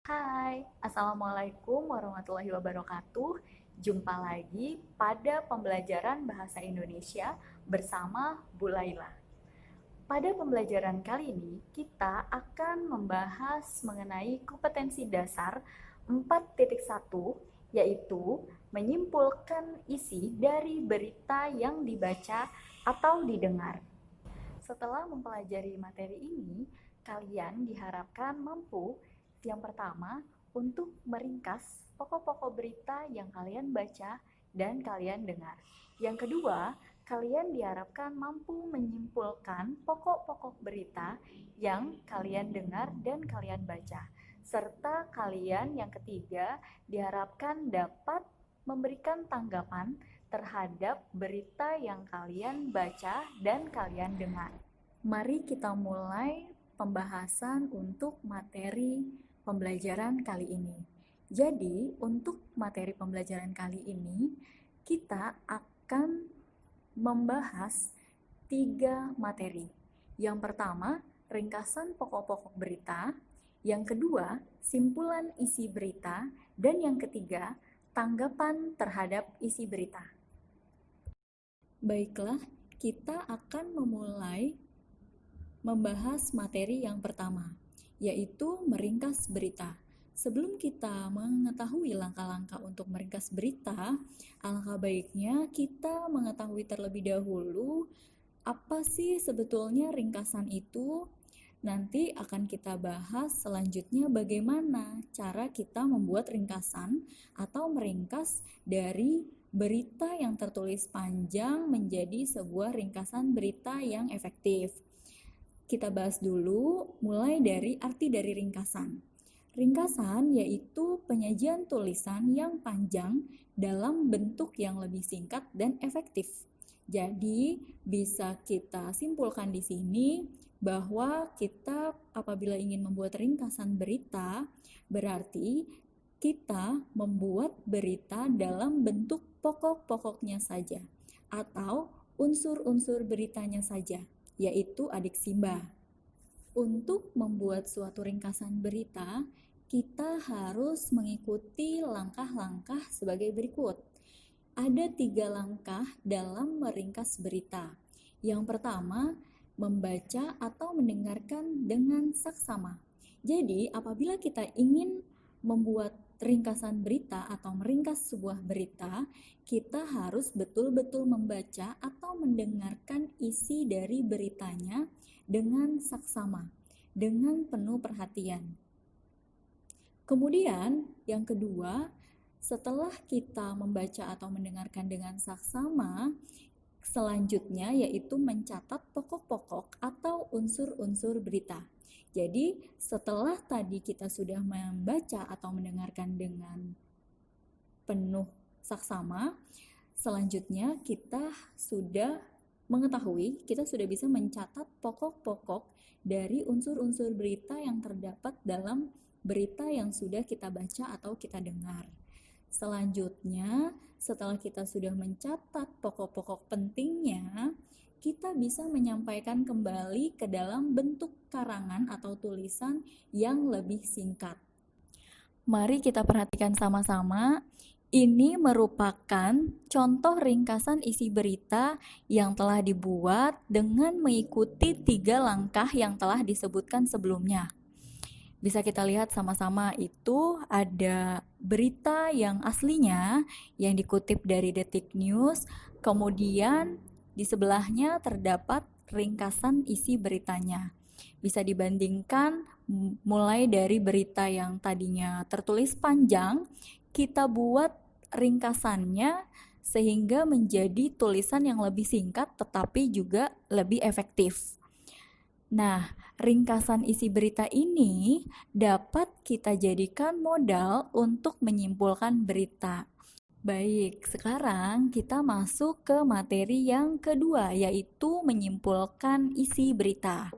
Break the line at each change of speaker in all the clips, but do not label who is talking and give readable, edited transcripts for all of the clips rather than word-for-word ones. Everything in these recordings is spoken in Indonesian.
Hai, Assalamualaikum warahmatullahi wabarakatuh. Jumpa lagi pada pembelajaran Bahasa Indonesia bersama Bu Laila. Pada pembelajaran kali ini, kita akan membahas mengenai kompetensi dasar 4.1, yaitu menyimpulkan isi dari berita yang dibaca atau didengar. Setelah mempelajari materi ini, kalian diharapkan mampu yang pertama, untuk meringkas pokok-pokok berita yang kalian baca dan kalian dengar. Yang kedua, kalian diharapkan mampu menyimpulkan pokok-pokok berita yang kalian dengar dan kalian baca. Serta kalian yang ketiga diharapkan dapat memberikan tanggapan terhadap berita yang kalian baca dan kalian dengar. Mari kita mulai pembahasan untuk materi pembelajaran kali ini. Jadi, untuk materi pembelajaran kali ini, kita akan membahas 3 materi. Yang pertama, ringkasan pokok-pokok berita. Yang kedua, simpulan isi berita. Dan yang ketiga, tanggapan terhadap isi berita. Baiklah, kita akan memulai membahas materi yang pertama, yaitu meringkas berita. Sebelum kita mengetahui langkah-langkah untuk meringkas berita, alangkah baiknya kita mengetahui terlebih dahulu apa sih sebetulnya ringkasan itu. Nanti akan kita bahas selanjutnya bagaimana cara kita membuat ringkasan atau meringkas dari berita yang tertulis panjang menjadi sebuah ringkasan berita yang efektif. Kita bahas dulu mulai dari arti dari ringkasan. Ringkasan yaitu penyajian tulisan yang panjang dalam bentuk yang lebih singkat dan efektif. Jadi bisa kita simpulkan di sini bahwa kita apabila ingin membuat ringkasan berita, berarti kita membuat berita dalam bentuk pokok-pokoknya saja atau unsur-unsur beritanya saja, yaitu adiksimba. Untuk membuat suatu ringkasan berita, kita harus mengikuti langkah-langkah sebagai berikut. Ada 3 langkah dalam meringkas berita. Yang pertama, membaca atau mendengarkan dengan saksama. Jadi, apabila kita ingin membuat ringkasan berita atau meringkas sebuah berita, kita harus betul-betul membaca atau mendengarkan isi dari beritanya dengan saksama, dengan penuh perhatian. Kemudian, yang kedua, setelah kita membaca atau mendengarkan dengan saksama, selanjutnya yaitu mencatat pokok-pokok atau unsur-unsur berita. Jadi, setelah tadi kita sudah membaca atau mendengarkan dengan penuh saksama, selanjutnya kita sudah mengetahui, kita sudah bisa mencatat pokok-pokok dari unsur-unsur berita yang terdapat dalam berita yang sudah kita baca atau kita dengar. Selanjutnya, setelah kita sudah mencatat pokok-pokok pentingnya, kita bisa menyampaikan kembali ke dalam bentuk karangan atau tulisan yang lebih singkat. Mari kita perhatikan sama-sama. Ini merupakan contoh ringkasan isi berita yang telah dibuat dengan mengikuti 3 langkah yang telah disebutkan sebelumnya. Bisa kita lihat sama-sama, itu ada berita yang aslinya yang dikutip dari Detik News, kemudian di sebelahnya terdapat ringkasan isi beritanya. Bisa dibandingkan mulai dari berita yang tadinya tertulis panjang, kita buat ringkasannya sehingga menjadi tulisan yang lebih singkat tetapi juga lebih efektif. Nah, ringkasan isi berita ini dapat kita jadikan modal untuk menyimpulkan berita. Baik, sekarang kita masuk ke materi yang kedua, yaitu menyimpulkan isi berita.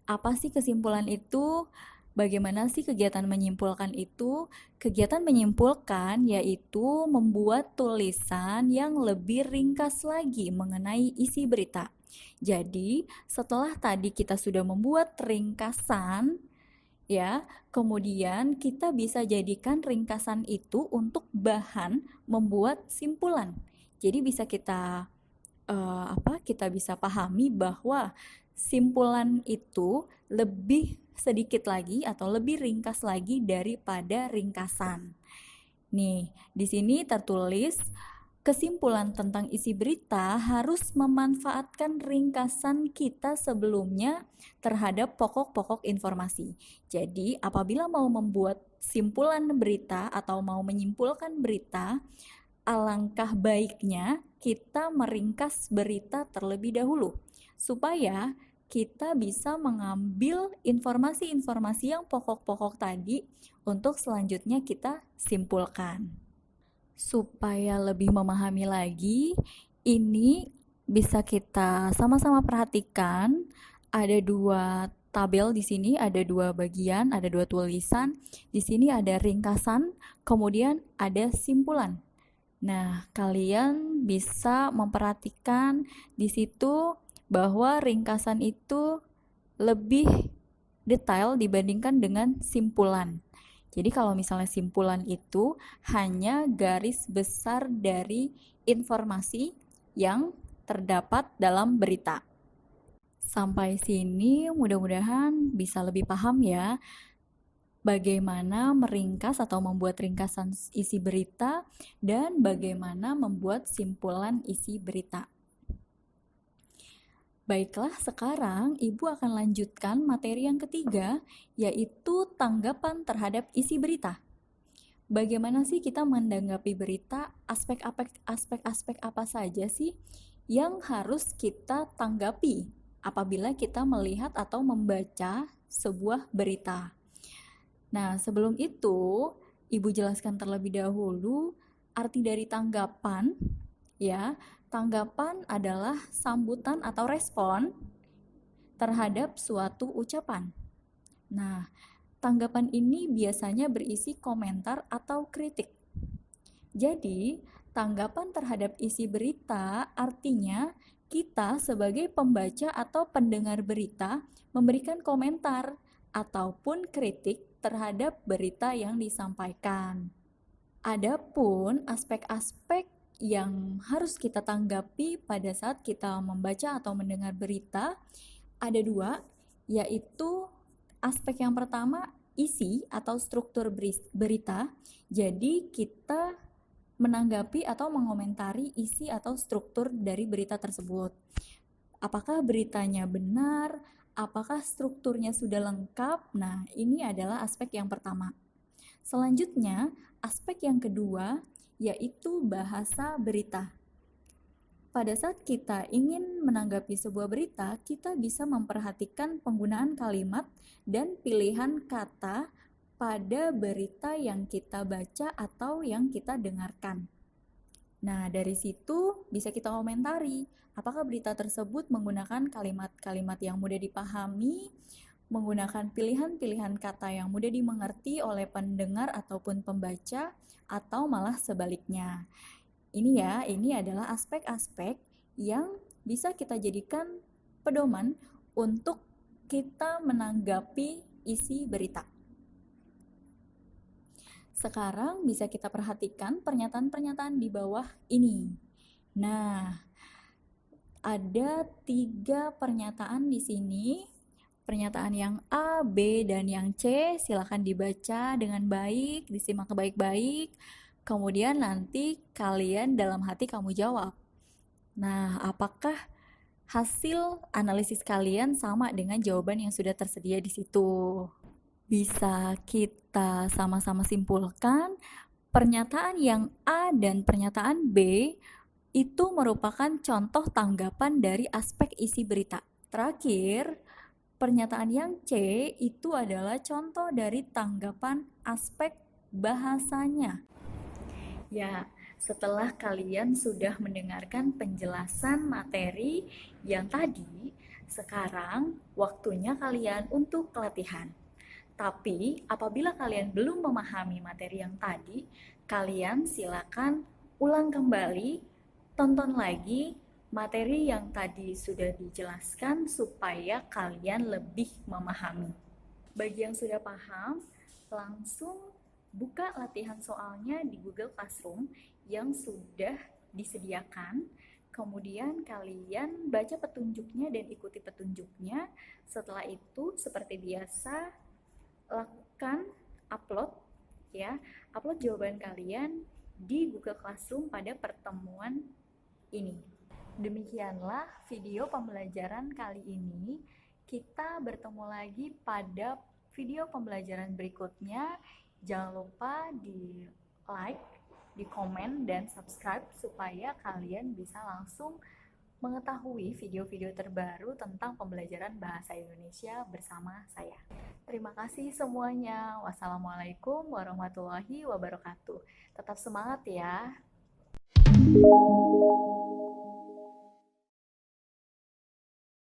Apa sih kesimpulan itu? Bagaimana sih kegiatan menyimpulkan itu? Kegiatan menyimpulkan yaitu membuat tulisan yang lebih ringkas lagi mengenai isi berita. Jadi, setelah tadi kita sudah membuat ringkasan, ya, kemudian kita bisa jadikan ringkasan itu untuk bahan membuat simpulan. Jadi bisa kita bisa pahami bahwa simpulan itu lebih sedikit lagi atau lebih ringkas lagi daripada ringkasan. Nih, di sini tertulis kesimpulan tentang isi berita harus memanfaatkan ringkasan kita sebelumnya terhadap pokok-pokok informasi. Jadi, apabila mau membuat simpulan berita atau mau menyimpulkan berita, alangkah baiknya kita meringkas berita terlebih dahulu supaya kita bisa mengambil informasi-informasi yang pokok-pokok tadi untuk selanjutnya kita simpulkan. Supaya lebih memahami lagi, ini bisa kita sama-sama perhatikan. Ada dua tabel di sini, ada dua bagian, ada dua tulisan. Di sini ada ringkasan, kemudian ada simpulan. Nah, kalian bisa memperhatikan di situ bahwa ringkasan itu lebih detail dibandingkan dengan simpulan. Jadi kalau misalnya simpulan itu hanya garis besar dari informasi yang terdapat dalam berita. Sampai sini mudah-mudahan bisa lebih paham ya bagaimana meringkas atau membuat ringkasan isi berita dan bagaimana membuat simpulan isi berita. Baiklah, sekarang Ibu akan lanjutkan materi yang ketiga, yaitu tanggapan terhadap isi berita. Bagaimana sih kita menanggapi berita? Aspek-aspek apa saja sih yang harus kita tanggapi apabila kita melihat atau membaca sebuah berita? Nah, sebelum itu, Ibu jelaskan terlebih dahulu arti dari tanggapan, ya. Tanggapan adalah sambutan atau respon terhadap suatu ucapan. Nah, tanggapan ini biasanya berisi komentar atau kritik. Jadi, tanggapan terhadap isi berita artinya kita sebagai pembaca atau pendengar berita memberikan komentar ataupun kritik terhadap berita yang disampaikan. Adapun aspek-aspek yang harus kita tanggapi pada saat kita membaca atau mendengar berita ada dua, yaitu aspek yang pertama isi atau struktur berita. Jadi kita menanggapi atau mengomentari isi atau struktur dari berita tersebut. Apakah beritanya benar? Apakah strukturnya sudah lengkap? Nah, ini adalah aspek yang pertama. Selanjutnya, aspek yang kedua yaitu bahasa berita. Pada saat kita ingin menanggapi sebuah berita, kita bisa memperhatikan penggunaan kalimat dan pilihan kata pada berita yang kita baca atau yang kita dengarkan. Nah, dari situ bisa kita komentari apakah berita tersebut menggunakan kalimat-kalimat yang mudah dipahami, menggunakan pilihan-pilihan kata yang mudah dimengerti oleh pendengar ataupun pembaca, atau malah sebaliknya. Ini adalah aspek-aspek yang bisa kita jadikan pedoman untuk kita menanggapi isi berita. Sekarang bisa kita perhatikan pernyataan-pernyataan di bawah ini. Nah, ada 3 pernyataan di sini. Pernyataan yang A, B, dan yang C silakan dibaca dengan baik, disimak baik-baik. Kemudian nanti kalian dalam hati kamu jawab. Nah, apakah hasil analisis kalian sama dengan jawaban yang sudah tersedia di situ? Bisa kita sama-sama simpulkan, pernyataan yang A dan pernyataan B itu merupakan contoh tanggapan dari aspek isi berita. Terakhir, pernyataan yang C itu adalah contoh dari tanggapan aspek bahasanya. Ya, setelah kalian sudah mendengarkan penjelasan materi yang tadi, sekarang waktunya kalian untuk latihan. Tapi apabila kalian belum memahami materi yang tadi, kalian silakan ulang kembali, tonton lagi, materi yang tadi sudah dijelaskan supaya kalian lebih memahami. Bagi yang sudah paham, langsung buka latihan soalnya di Google Classroom yang sudah disediakan. Kemudian kalian baca petunjuknya dan ikuti petunjuknya. Setelah itu, seperti biasa, lakukan upload ya. Upload jawaban kalian di Google Classroom pada pertemuan ini. Demikianlah video pembelajaran kali ini. Kita bertemu lagi pada video pembelajaran berikutnya. Jangan lupa di like, di komen, dan subscribe supaya kalian bisa langsung mengetahui video-video terbaru tentang pembelajaran bahasa Indonesia bersama saya. Terima kasih semuanya. Wassalamualaikum warahmatullahi wabarakatuh. Tetap semangat ya.